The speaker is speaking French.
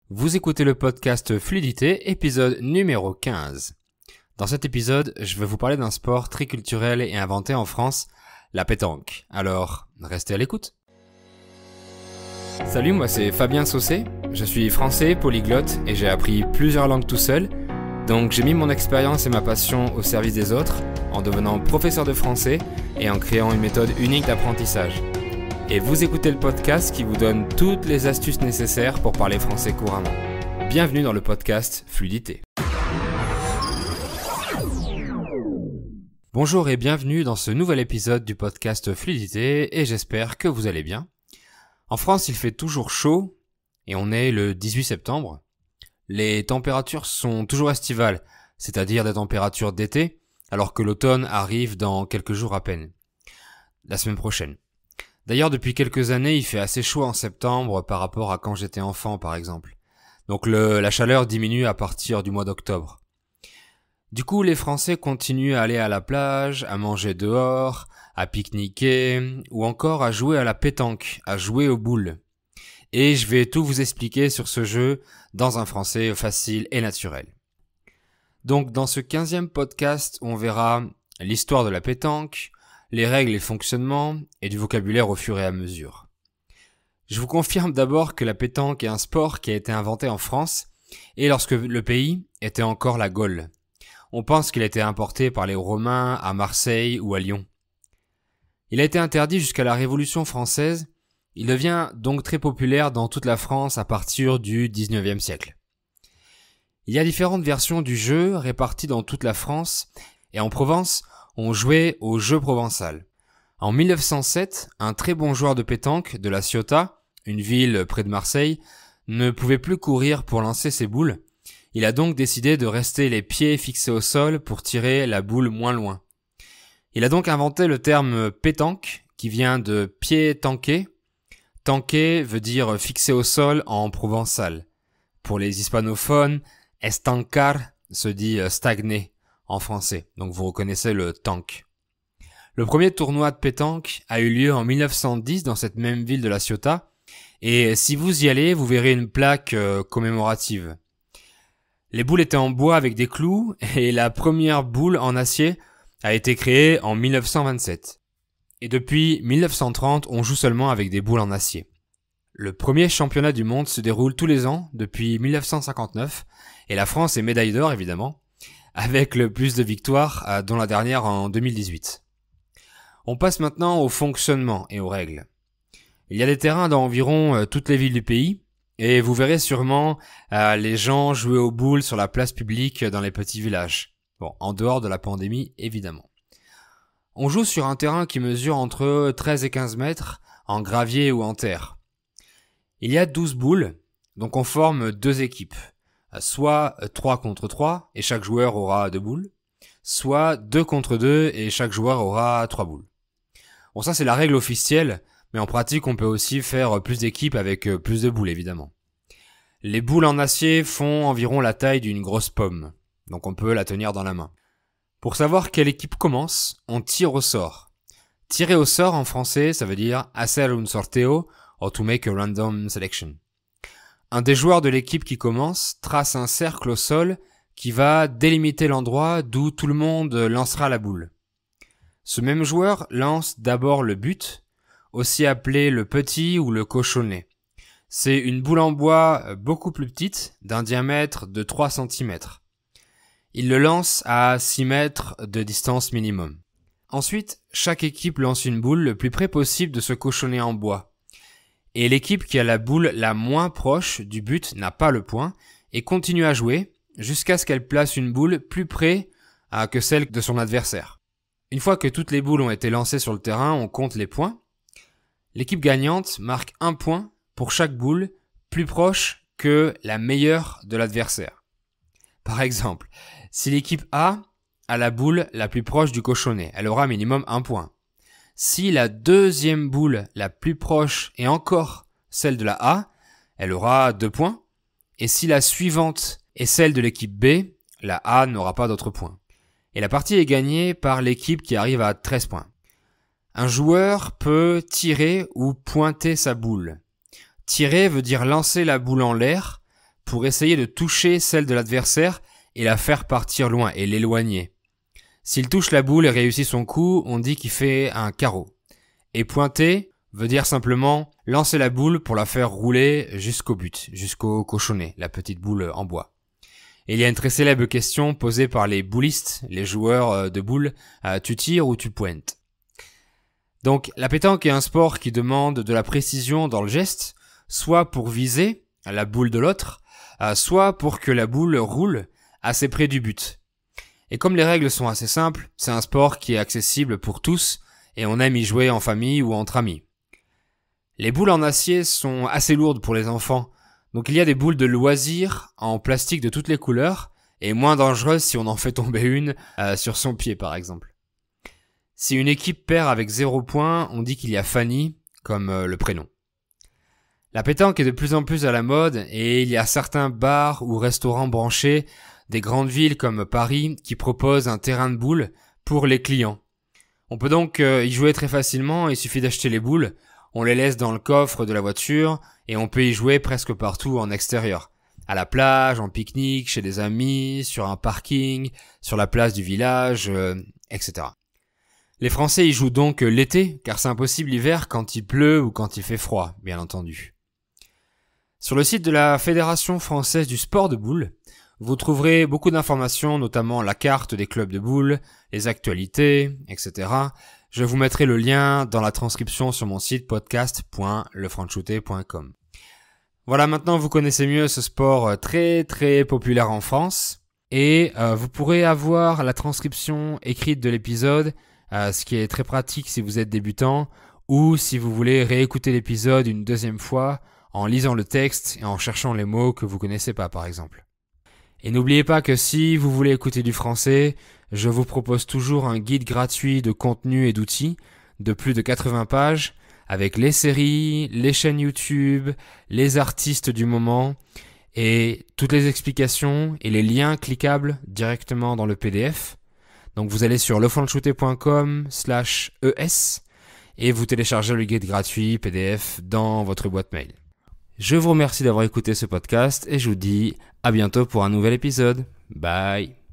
Vous écoutez le podcast Fluidité, épisode numéro 15. Dans cet épisode, je vais vous parler d'un sport très culturel et inventé en France, la pétanque. Alors, restez à l'écoute. Salut, moi c'est Fabien Saucé, je suis français, polyglotte et j'ai appris plusieurs langues tout seul. Donc j'ai mis mon expérience et ma passion au service des autres en devenant professeur de français et en créant une méthode unique d'apprentissage. Et vous écoutez le podcast qui vous donne toutes les astuces nécessaires pour parler français couramment. Bienvenue dans le podcast Fluidité. Bonjour et bienvenue dans ce nouvel épisode du podcast Fluidité et j'espère que vous allez bien. En France, il fait toujours chaud et on est le 18 septembre. Les températures sont toujours estivales, c'est-à-dire des températures d'été, alors que l'automne arrive dans quelques jours à peine. La semaine prochaine. D'ailleurs, depuis quelques années, il fait assez chaud en septembre par rapport à quand j'étais enfant, par exemple. Donc la chaleur diminue à partir du mois d'octobre. Du coup, les Français continuent à aller à la plage, à manger dehors, à pique-niquer, ou encore à jouer à la pétanque, à jouer aux boules. Et je vais tout vous expliquer sur ce jeu dans un français facile et naturel. Donc, dans ce 15e podcast, on verra l'histoire de la pétanque, les règles et fonctionnements, et du vocabulaire au fur et à mesure. Je vous confirme d'abord que la pétanque est un sport qui a été inventé en France, et lorsque le pays était encore la Gaule. On pense qu'il a été importé par les Romains à Marseille ou à Lyon. Il a été interdit jusqu'à la Révolution française, il devient donc très populaire dans toute la France à partir du 19e siècle. Il y a différentes versions du jeu réparties dans toute la France, et en Provence, on jouait au jeu provençal. En 1907, un très bon joueur de pétanque de La Ciotat, une ville près de Marseille, ne pouvait plus courir pour lancer ses boules. Il a donc décidé de rester les pieds fixés au sol pour tirer la boule moins loin. Il a donc inventé le terme pétanque, qui vient de pied tanqué. Tanqué veut dire fixé au sol en provençal. Pour les hispanophones, estancar se dit stagner en français, donc vous reconnaissez le tank. Le premier tournoi de pétanque a eu lieu en 1910 dans cette même ville de La Ciotat, et si vous y allez, vous verrez une plaque commémorative. Les boules étaient en bois avec des clous, et la première boule en acier a été créée en 1927. Et depuis 1930, on joue seulement avec des boules en acier. Le premier championnat du monde se déroule tous les ans depuis 1959, et la France est médaille d'or évidemment, avec le plus de victoires, dont la dernière en 2018. On passe maintenant au fonctionnement et aux règles. Il y a des terrains dans environ toutes les villes du pays, et vous verrez sûrement les gens jouer aux boules sur la place publique dans les petits villages. Bon, en dehors de la pandémie, évidemment. On joue sur un terrain qui mesure entre 13 et 15 mètres, en gravier ou en terre. Il y a 12 boules, donc on forme deux équipes. Soit 3 contre 3 et chaque joueur aura 2 boules, soit 2 contre 2 et chaque joueur aura 3 boules. Bon, ça c'est la règle officielle, mais en pratique on peut aussi faire plus d'équipes avec plus de boules évidemment. Les boules en acier font environ la taille d'une grosse pomme, donc on peut la tenir dans la main. Pour savoir quelle équipe commence, on tire au sort. Tirer au sort en français, ça veut dire hacer un sorteo or to make a random selection. Un des joueurs de l'équipe qui commence trace un cercle au sol qui va délimiter l'endroit d'où tout le monde lancera la boule. Ce même joueur lance d'abord le but, aussi appelé le petit ou le cochonnet. C'est une boule en bois beaucoup plus petite, d'un diamètre de 3 cm. Il le lance à 6 mètres de distance minimum. Ensuite, chaque équipe lance une boule le plus près possible de ce cochonnet en bois. Et l'équipe qui a la boule la moins proche du but n'a pas le point et continue à jouer jusqu'à ce qu'elle place une boule plus près que celle de son adversaire. Une fois que toutes les boules ont été lancées sur le terrain, on compte les points. L'équipe gagnante marque un point pour chaque boule plus proche que la meilleure de l'adversaire. Par exemple, si l'équipe A a la boule la plus proche du cochonnet, elle aura minimum un point. Si la deuxième boule la plus proche est encore celle de la A, elle aura 2 points. Et si la suivante est celle de l'équipe B, la A n'aura pas d'autres points. Et la partie est gagnée par l'équipe qui arrive à 13 points. Un joueur peut tirer ou pointer sa boule. Tirer veut dire lancer la boule en l'air pour essayer de toucher celle de l'adversaire et la faire partir loin et l'éloigner. S'il touche la boule et réussit son coup, on dit qu'il fait un carreau. Et pointer veut dire simplement lancer la boule pour la faire rouler jusqu'au but, jusqu'au cochonnet, la petite boule en bois. Et il y a une très célèbre question posée par les boulistes, les joueurs de boules, tu tires ou tu pointes. Donc la pétanque est un sport qui demande de la précision dans le geste, soit pour viser la boule de l'autre, soit pour que la boule roule assez près du but. Et comme les règles sont assez simples, c'est un sport qui est accessible pour tous et on aime y jouer en famille ou entre amis. Les boules en acier sont assez lourdes pour les enfants, donc il y a des boules de loisirs en plastique de toutes les couleurs et moins dangereuses si on en fait tomber une sur son pied par exemple. Si une équipe perd avec 0 point, on dit qu'il y a Fanny comme le prénom. La pétanque est de plus en plus à la mode et il y a certains bars ou restaurants branchés des grandes villes comme Paris qui proposent un terrain de boules pour les clients. On peut donc y jouer très facilement, il suffit d'acheter les boules, on les laisse dans le coffre de la voiture et on peut y jouer presque partout en extérieur. À la plage, en pique-nique, chez des amis, sur un parking, sur la place du village, etc. Les Français y jouent donc l'été, car c'est impossible l'hiver quand il pleut ou quand il fait froid, bien entendu. Sur le site de la Fédération française du sport de boules, vous trouverez beaucoup d'informations, notamment la carte des clubs de boules, les actualités, etc. Je vous mettrai le lien dans la transcription sur mon site podcast.lefranchouté.com. Voilà, maintenant vous connaissez mieux ce sport très très populaire en France et vous pourrez avoir la transcription écrite de l'épisode, ce qui est très pratique si vous êtes débutant ou si vous voulez réécouter l'épisode une deuxième fois en lisant le texte et en cherchant les mots que vous connaissez pas par exemple. Et n'oubliez pas que si vous voulez écouter du français, je vous propose toujours un guide gratuit de contenu et d'outils de plus de 80 pages avec les séries, les chaînes YouTube, les artistes du moment et toutes les explications et les liens cliquables directement dans le PDF. Donc vous allez sur lefranchouté.com/es et vous téléchargez le guide gratuit PDF dans votre boîte mail. Je vous remercie d'avoir écouté ce podcast et je vous dis à bientôt pour un nouvel épisode. Bye.